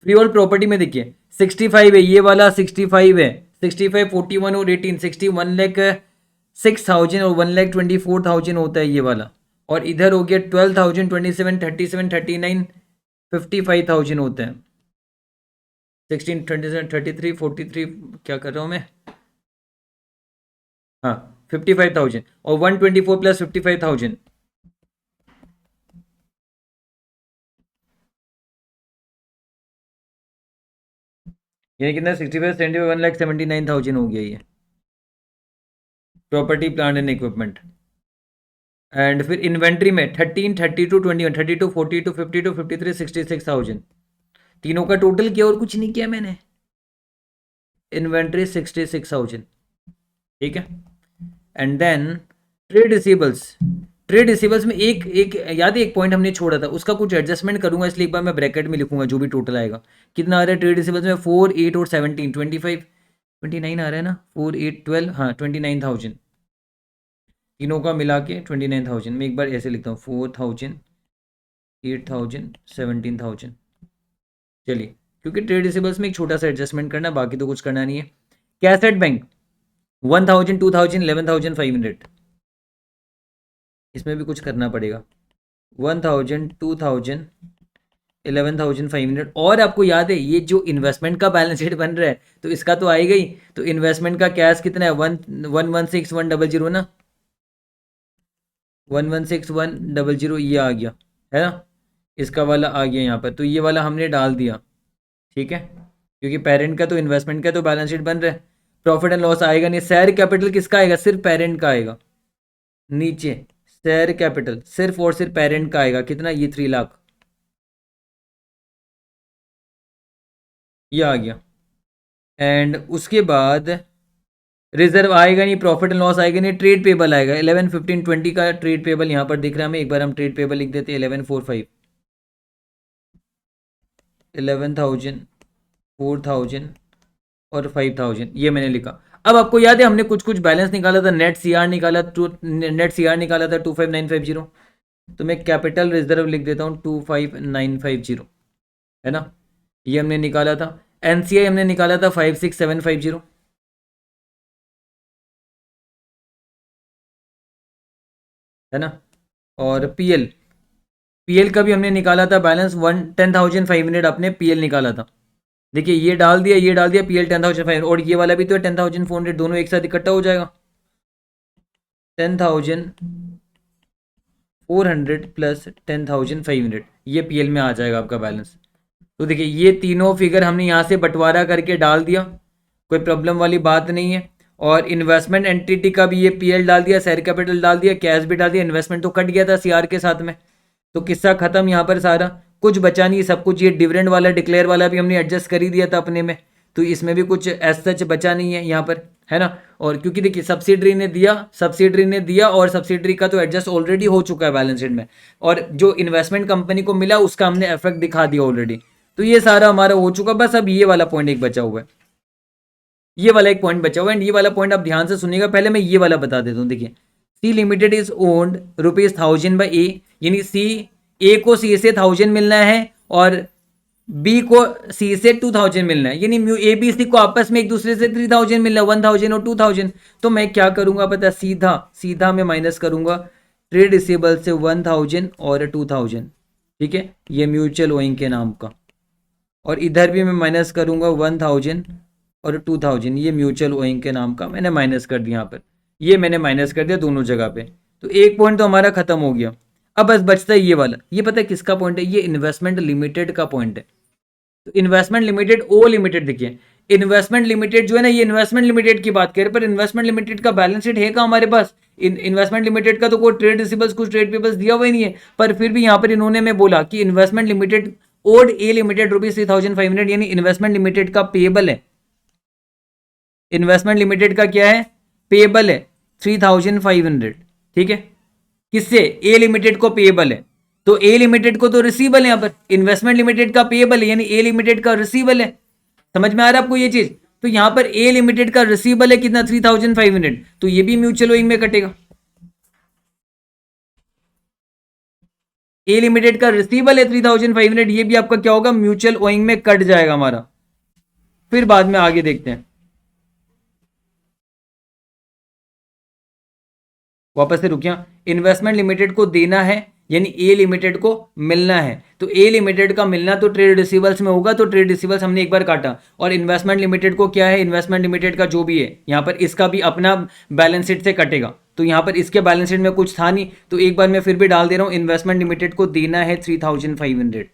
फ्री ऑल प्रॉपर्टी में देखिए 65 है, ये वाला 65 है, 65 41 और 18 61,06,000 और 1,24,000 होता है ये वाला। और इधर हो गया 12,000 27 37 39 55,000 होता है। 16 27 33 43 क्या कर रहा हूँ मैं, हाँ 55,000 और 124 प्लस 55,000 यानी कितना 65 75 1,79,000 हो गया ये property plant and equipment. And फिर इन्वेंट्री में 13 32 21 32 42 52 53 66,000 तीनों का टोटल किया और कुछ नहीं किया मैंने। इन्वेंट्री 66,000 ठीक है। And then trade receivables, trade receivables में एक एक याद है एक पॉइंट हमने छोड़ा था, उसका कुछ एडजस्टमेंट करूंगा इसलिए एक बार मैं ब्रैकेट में लिखूंगा जो भी टोटल आएगा। कितना आ रहा है ट्रेड रिसीबल्स में 4 8 और 17 25 29 आ रहा है ना, 4 8 12 हाँ 29,000 तीनों का मिला के 29,000। मैं एक बार ऐसे लिखता हूँ 4,000 8,000 17,000। चलिए क्योंकि ट्रेड रिसीबल्स में एक छोटा सा एडजस्टमेंट करना है, बाकी तो कुछ करना नहीं है। कैसेट बैंक 1,000 2,000 11,500 इसमें भी कुछ करना पड़ेगा। 1,000 2,000 11,500 और आपको याद है ये जो इन्वेस्टमेंट का बैलेंस शीट बन रहा है तो इसका तो आएगा ही। तो इन्वेस्टमेंट का कैश कितना है 1,161,100 ना, 1,161,100 ये आ गया है ना, इसका वाला आ गया यहाँ पर, तो ये वाला हमने डाल दिया ठीक है। क्योंकि पेरेंट का तो इन्वेस्टमेंट का तो बैलेंस शीट बन रहा है। प्रॉफिट एंड लॉस आएगा नहीं, शेयर कैपिटल किसका आएगा, सिर्फ पेरेंट का आएगा। नीचे शेयर कैपिटल सिर्फ और सिर्फ पेरेंट का आएगा, कितना ये 3 लाख ये आ गया। एंड उसके बाद रिजर्व आएगा नहीं, प्रॉफिट एंड लॉस आएगा नहीं, ट्रेड पेबल आएगा 11 15 20 का ट्रेड पेबल यहाँ पर दिख रहा है हमें। एक बार हम ट्रेड पेबल लिख देते हैं 1145 11,000 4,000 और 5,000 ये मैंने लिखा। अब आपको याद है हमने कुछ कुछ बैलेंस निकाला था, नेट सीआर निकाला, नेट सीआर निकाला था 25,950। तो मैं कैपिटल रिजर्व लिख देता हूँ 25,950 है ना, ये हमने निकाला था। एनसीआई हमने निकाला था 56,750 है ना। और पीएल, पीएल का भी हमने निकाला था बैलेंस 10,500 अपने पीएल निकाला था। देखिए ये डाल दिया ये डाल दिया पीएल 10,500 और ये वाला भी तो 10,400 दोनों एक साथ इकट्ठा हो जाएगा। 10,400 प्लस 10,500 ये पीएल में आ जाएगा आपका बैलेंस। तो देखिए ये तीनों फिगर हमने यहाँ से बंटवारा करके डाल दिया, कोई प्रॉब्लम वाली बात नहीं है। और इन्वेस्टमेंट एंटिटी का भी ये पीएल डाल दिया, शेयर कैपिटल डाल दिया, कैश भी डाल दिया, इन्वेस्टमेंट तो कट गया था सीआर के साथ में। तो किस्सा खत्म यहाँ पर सारा, कुछ बचा नहीं सब कुछ। ये डिविडेंड वाला डिक्लेयर वाला भी हमने एडजस्ट कर ही दिया था अपने में, तो इसमें भी कुछ एज सच बचा नहीं है यहाँ पर है ना। और क्योंकि देखिए सब्सिडरी ने दिया और सब्सिडरी का तो एडजस्ट ऑलरेडी हो चुका है बैलेंस शीट में, और जो इन्वेस्टमेंट कंपनी को मिला उसका हमने इफेक्ट दिखा दिया ऑलरेडी। तो ये सारा हमारा हो चुका, बस अब ये वाला पॉइंट एक बचा हुआ है, ये वाला एक पॉइंट बचा हुआ है। एंड ये वाला पॉइंट आप ध्यान से सुनिएगा, पहले मैं ये वाला बता देता हूँ। देखिए C limited is owned ₹1,000 by A, यानी सी ए को सी से 1,000 मिलना है और बी को सी से 2,000 मिलना है, यानी ए बी सी को आपस में एक दूसरे से 3,000 मिलना है, 1,000 और 2,000। तो मैं क्या करूंगा पता, सीधा सीधा मैं माइनस करूंगा ट्रेड रिसीबल से 1,000 और 2,000 ठीक है, ये म्यूचुअल ओइंग के नाम का। और इधर भी मैं माइनस करूंगा 1,000 और 2,000, ये म्यूचुअल ओइंग के नाम का मैंने माइनस कर दिया यहाँ पर, ये मैंने माइनस कर दिया दोनों जगह पे। तो एक पॉइंट तो हमारा खत्म हो गया। अब बस बचता है ये वाला, ये पता है किसका पॉइंट है, ये इन्वेस्टमेंट लिमिटेड का पॉइंट है। तो इन्वेस्टमेंट लिमिटेड ओ लिमिटेड, देखिए इन्वेस्टमेंट लिमिटेड जो है ना, ये इन्वेस्टमेंट लिमिटेड की बात करें, पर इन्वेस्टमेंट लिमिटेड का बैलेंस शीट है क्या हमारे पास। इन्वेस्टमेंट लिमिटेड का तो कोई ट्रेड रिसीबल्स कुछ ट्रेड पेपर्स दिया हुआ ही नहीं है, पर फिर भी यहाँ पर इन्होंने मैं बोला कि इन्वेस्टमेंट लिमिटेड ओड ए लिमिटेड ₹3,500, यानी इन्वेस्टमेंट लिमिटेड का पेबल है। इन्वेस्टमेंट लिमिटेड का क्या है, पेबल है 3,500 ठीक है। किससे, ए लिमिटेड को पेबल है, तो ए लिमिटेड को तो रिसीबल है यहाँ पर, इन्वेस्टमेंट लिमिटेड का पेबल है यानी ए लिमिटेड का रिसीबल है। समझ में आ रहा है आपको ये चीज। तो यहां पर ए लिमिटेड का रिसीबल है कितना 3,500, तो ये भी म्यूचुअल ओइंग में कटेगा। ए लिमिटेड का रिसीबल है 3,500, ये भी आपका क्या होगा, म्यूचुअल ओइंग में कट जाएगा हमारा। फिर बाद में आगे देखते हैं, वापस से रुकिया। इन्वेस्टमेंट लिमिटेड को देना है यानी ए लिमिटेड को मिलना है। तो ए लिमिटेड का मिलना तो ट्रेड रिसीवेबल्स में होगा, तो ट्रेड रिसीवेबल्स हमने एक बार काटा। और इन्वेस्टमेंट लिमिटेड को क्या है, इन्वेस्टमेंट लिमिटेड का जो भी है यहाँ पर इसका भी अपना बैलेंस शीट से कटेगा। तो यहाँ पर इसके बैलेंस शीट में कुछ था नहीं, तो एक बार मैं फिर भी डाल दे रहा हूँ, इन्वेस्टमेंट लिमिटेड को देना है 3500।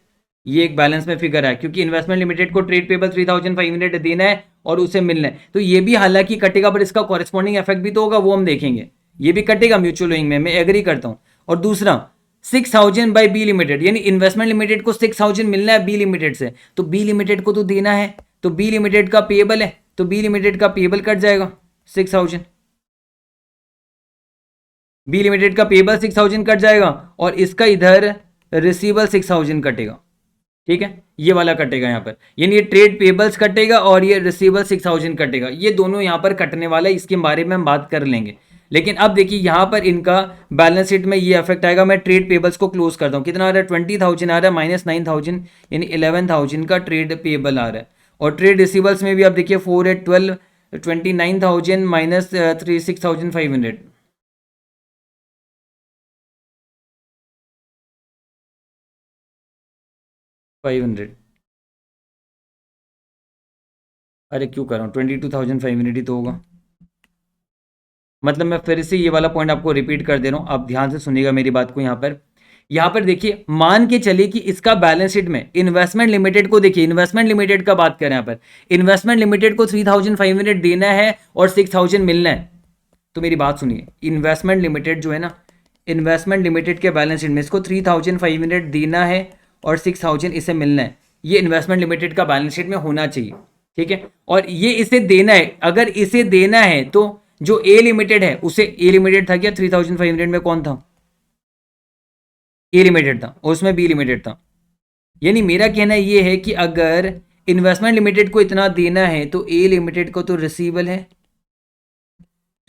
ये एक बैलेंस में फिगर है, क्योंकि इन्वेस्टमेंट लिमिटेड को ट्रेड पेबल 3500 देना है और उसे मिलना है। तो ये भी हालांकि कटेगा, पर इसका कॉरेस्पॉन्डिंग इफेक्ट भी तो होगा, वो हम देखेंगे। ये भी कटेगा म्यूचुअल ओइंग में, मैं एग्री करता हूँ। और दूसरा 6000 बाई बी लिमिटेड, यानी इन्वेस्टमेंट लिमिटेड को 6000 मिलना है बी लिमिटेड से, तो बी लिमिटेड को तो देना है, तो बी लिमिटेड का पेबल है, तो बी लिमिटेड का पेबल कट जाएगा 6000, बी लिमिटेड का पेबल 6000 कट जाएगा, और इसका इधर रिसीवेबल 6000 कटेगा। ठीक है, ये वाला कटेगा यहाँ पर, यानी ये ट्रेड पेबल्स कटेगा और ये रिसीवेबल 6000 कटेगा, ये दोनों यहाँ पर कटने वाला है, इसके बारे में हम बात कर लेंगे। लेकिन अब देखिए यहाँ पर इनका बैलेंस शीट में ये इफेक्ट आएगा। मैं ट्रेड पेबल्स को क्लोज करता हूँ, कितना आ रहा है 20000 आ रहा है, -9000 यानी 11000 का ट्रेड पेबल आ रहा है। और ट्रेड रिसीवेबल्स में भी आप देखिए 4 है 12, 29000 माइनस 6500, 500। अरे क्यों कर रहा हूँ, 22500 ही तो होगा। मतलब मैं फिर से ये वाला पॉइंट आपको रिपीट कर दे रहा हूँ, आप ध्यान से सुनिएगा मेरी बात को। यहाँ पर देखिए, मान के चलिए कि इसका बैलेंस शीट में इन्वेस्टमेंट लिमिटेड को देखिए, इन्वेस्टमेंट लिमिटेड का बात करें, यहाँ पर इन्वेस्टमेंट लिमिटेड को 3500 देना है और 6000 मिलना है। तो मेरी बात सुनिए, इन्वेस्टमेंट लिमिटेड जो है ना, इन्वेस्टमेंट लिमिटेड के बैलेंस शीट में इसको 3500 देना है और 6000 इसे मिलना है। ये इन्वेस्टमेंट लिमिटेड का बैलेंस शीट में होना चाहिए। ठीक है, और ये इसे देना है, अगर इसे देना है तो जो ए लिमिटेड है उसे, ए लिमिटेड था क्या 3500 में, कौन था, ए लिमिटेड था, और उसमें बी लिमिटेड था। यानी मेरा कहना ये है कि अगर इन्वेस्टमेंट लिमिटेड को इतना देना है तो ए लिमिटेड को तो रिसीवेबल है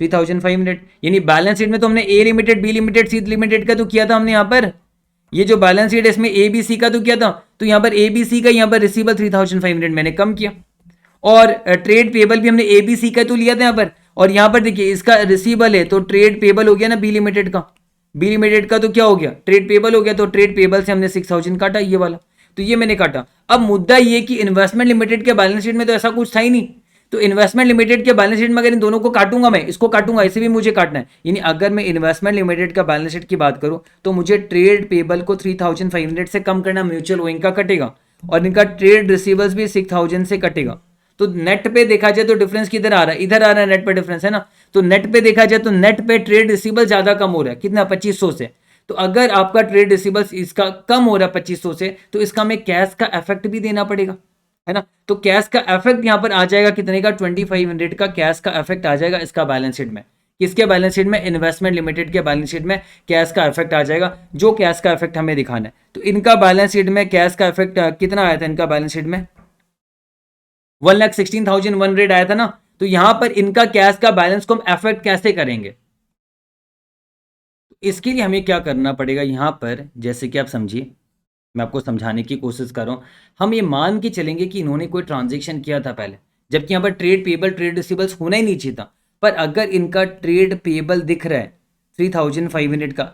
3500, यानी बैलेंस शीट में तो हमने A limited, B limited, C limited का तो किया था हमने यहाँ पर। ये जो बैलेंस शीट है इसमें ए बी सी का तो किया था, तो यहाँ पर ए बी सी का यहाँ पर रिसीवेबल 3500 मैंने कम किया, और ट्रेड पेबल भी हमने ए बी सी का तो लिया था यहाँ पर। और यहाँ पर देखिए इसका रिसीवेबल है तो ट्रेड पेबल हो गया ना बी लिमिटेड का, बी लिमिटेड का तो क्या हो गया, ट्रेड पेबल हो गया, तो ट्रेड पेबल से हमने 6000 काटा, ये वाला, तो ये मैंने काटा। अब मुद्दा ये कि इन्वेस्टमेंट लिमिटेड के बैलेंस शीट में तो ऐसा कुछ था ही नहीं, तो इन्वेस्टमेंट लिमिटेड के बैलेंस शीट में अगर इन दोनों को काटूंगा, मैं इसको काटूंगा, इसे भी मुझे काटना है। यानी अगर मैं इन्वेस्टमेंट लिमिटेड का बैलेंस शीट की बात करूं तो मुझे ट्रेड पेबल को 3500 से कम करना, म्यूचुअल ओइंग का कटेगा, और इनका ट्रेड रिसीवेबल्स भी 6000 से कटेगा। तो नेट पे देखा जाए तो डिफरेंस किधर आ रहा है, इधर आ रहा है, नेट पे डिफरेंस है ना। तो नेट पे देखा जाए तो नेट पे ट्रेड रिसीवेबल ज्यादा कम हो रहा है, कितना 2500 से। तो अगर आपका ट्रेड रिसीवेबल्स इसका कम हो रहा है 2500 से, तो इसका हमें कैश का इफेक्ट भी देना पड़ेगा, है ना। तो कैश का इफेक्ट यहां पर आ जाएगा कितने का, 2500 का कैश का इफेक्ट आ जाएगा इसका बैलेंस शीट में। किसके बैलेंस शीट में, इन्वेस्टमेंट लिमिटेड के बैलेंस शीट में कैश का इफेक्ट आ जाएगा, जो कैश का इफेक्ट हमें दिखाना है। तो इनका बैलेंस शीट में कैश का इफेक्ट कितना आया था, इनका बैलेंस शीट में 1,16,100 आया था ना। तो यहां पर इनका कैश का बैलेंस को हम इफेक्ट कैसे करेंगे, इसके लिए हमें क्या करना पड़ेगा यहां पर, जैसे कि आप समझिए, मैं आपको समझाने की कोशिश कर रहा हूं। हम ये मान के चलेंगे कि इन्होंने कोई ट्रांजेक्शन किया था पहले, जबकि यहाँ पर ट्रेड पेबल, ट्रेड रिसीवेबल्स होना ही नहीं चाहिए था। पर अगर इनका ट्रेड पेबल दिख रहा है 3500 का,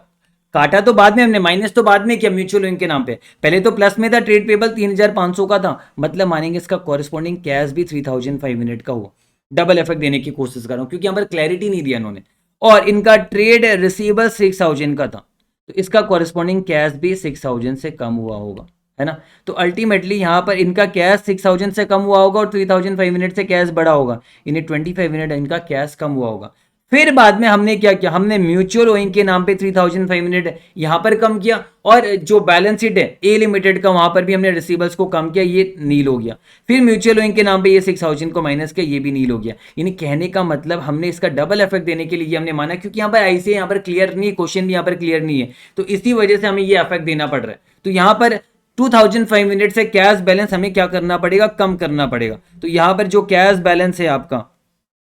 काटा तो बाद में हमने, माइनस तो बाद में किया म्यूचुअल ओइंग के नाम पे, पहले तो प्लस में था, ट्रेड पेबल 3500 का था, मतलब मानेंगे इसका कॉरेस्पॉन्डिंग कैश भी 3500 का हुआ। डबल इफेक्ट देने की कोशिश कर रहा हूँ क्योंकि यहाँ पर क्लैरिटी नहीं दिया इन्होंने। और इनका ट्रेड रिसीवेबल 6000 का था, तो इसका कॉरेस्पॉन्डिंग कैश भी 6000 से कम हुआ होगा, है ना। तो अल्टीमेटली यहाँ पर इनका कैश 6000 से कम हुआ होगा और 3500 से कैश बढ़ा होगा, इन्हें 2500 इनका कैश कम हुआ होगा। फिर बाद में हमने क्या किया, हमने म्यूचुअल ओइंग के नाम पे 3500 यहाँ पर कम किया, और जो बैलेंस शीट है ए लिमिटेड का वहां पर भी हमने रिसीवेबल्स को कम किया, ये नील हो गया। फिर म्यूचुअल ओइंग के नाम पे ये 6000 को माइनस किया, ये भी नील हो गया। यानी कहने का मतलब हमने इसका डबल इफेक्ट देने के लिए हमने माना, क्योंकि यहाँ पर ऐसे यहाँ पर क्लियर नहीं है, क्वेश्चन भी यहाँ पर क्लियर नहीं है, तो इसी वजह से हमें ये इफेक्ट देना पड़ रहा है। तो यहाँ पर 2500 से कैश बैलेंस हमें क्या करना पड़ेगा, कम करना पड़ेगा। तो यहाँ पर जो कैश बैलेंस है आपका,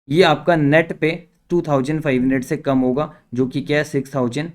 ये आपका नेट पे 2500 से कम होगा, जो कि क्या है 6000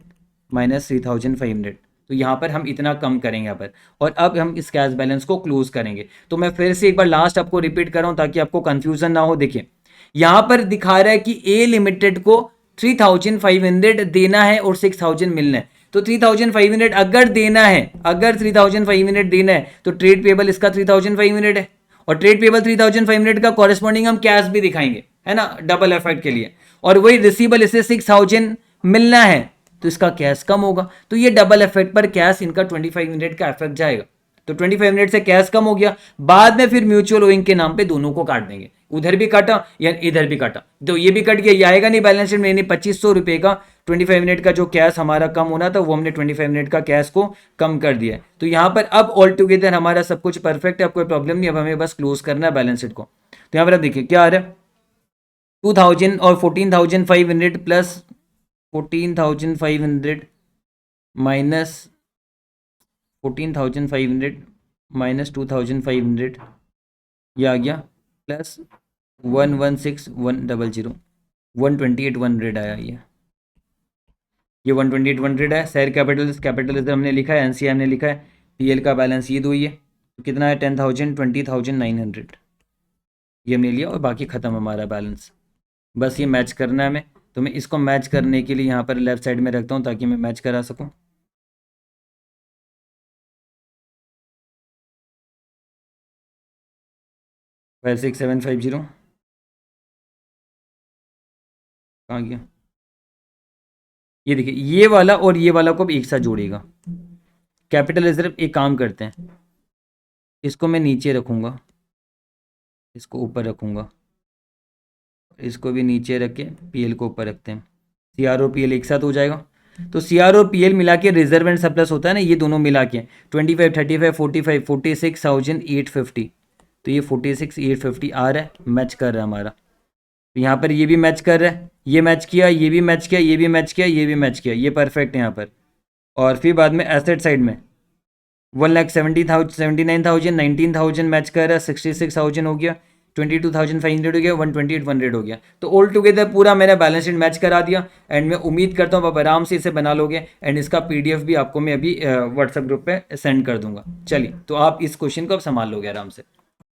माइनस 3500। तो यहाँ पर हम इतना कम करेंगे यहाँ पर, और अब हम इस कैश बैलेंस को क्लोज करेंगे। तो मैं फिर से एक बार लास्ट आपको रिपीट कर रहा हूँ ताकि आपको कंफ्यूजन ना हो। देखिए यहाँ पर दिखा रहा है कि ए लिमिटेड को 3500 देना है और 6000 मिलना है। तो 3500 अगर देना है, अगर 3500 देना है तो ट्रेड पेबल इसका 3500 है, और ट्रेड पेबल 3500 का कॉरेस्पॉन्डिंग हम कैश भी दिखाएंगे, है ना, डबल इफेक्ट के लिए। और वही रिसीबल इसे 6000 मिलना है तो इसका कैश कम होगा, तो ये डबल इफेक्ट पर कैश इनका 25 मिनट का इफेक्ट जाएगा। तो 25 मिनट से कैश कम हो गया, बाद में फिर म्यूचुअल ओइंग के नाम पे दोनों को काट देंगे, उधर भी काटा या इधर भी काटा, तो ये भी कट गया, ये आएगा नहीं बैलेंस शीट में, यानी 2500 रुपए का 25 मिनट का जो कैश हमारा कम होना था वो हमने 25 मिनट का कैश को कम कर दिया है। तो यहाँ पर अब ऑल टुगेदर हमारा सब कुछ परफेक्ट है, अब कोई प्रॉब्लम नहीं, अब हमें बस क्लोज करना है बैलेंस शीट को। तो यहाँ पर आप देखिए क्या आ रहा है, 2000 और 14,500 प्लस 14,500 माइनस 14,500 माइनस 2,500, ये आ गया, प्लस 116,100, 128,100 आया ये 128,100 है। शेयर कैपिटल हमने लिखा है, एनसीआई हमने लिखा है, पीएल का बैलेंस ये दो ही है, तो कितना है 10,000, 20,900 ये हमने लिया, और बाकी ख़त्म हमारा बैलेंस। बस ये मैच करना है हमें, तो मैं इसको मैच करने के लिए यहाँ पर लेफ्ट साइड में रखता हूँ ताकि मैं मैच करा सकूँ। फाइव 6,750 कहाँ गया, ये देखिए, ये वाला और ये वाला को भी एक साथ जोड़ेगा। कैपिटल रिजर्व एक काम करते हैं, इसको मैं नीचे रखूँगा, इसको ऊपर रखूँगा, इसको भी नीचे रख के पीएल को ऊपर रखते हैं, सीआर और पीएल एक साथ हो जाएगा। तो सीआर और पीएल मिला के रिजर्व एंड सरप्लस होता है ना, ये दोनों मिला के 25, 35, 45, 46,850, तो ये 46,850 आ रहा है, मैच कर रहा है हमारा। तो यहाँ पर ये भी मैच कर रहा है, ये मैच किया, ये भी मैच किया, ये भी मैच किया, ये भी मैच किया, ये परफेक्ट है यहाँ पर। और फिर बाद में एसेट साइड में 1,70,000, 79,000, 19,000 मैच कर रहा है, 66,000 हो गया, 22,500 हो गया, 128,100 हो गया। तो ऑल टुगेदर पूरा मैंने बैलेंस शीट मैच करा दिया, एंड मैं उम्मीद करता हूँ आप आराम से इसे बना लोगे, एंड इसका पीडीएफ भी आपको मैं अभी व्हाट्सएप ग्रुप पे सेंड कर दूंगा। चलिए, तो आप इस क्वेश्चन को अब संभाल लोगे आराम से।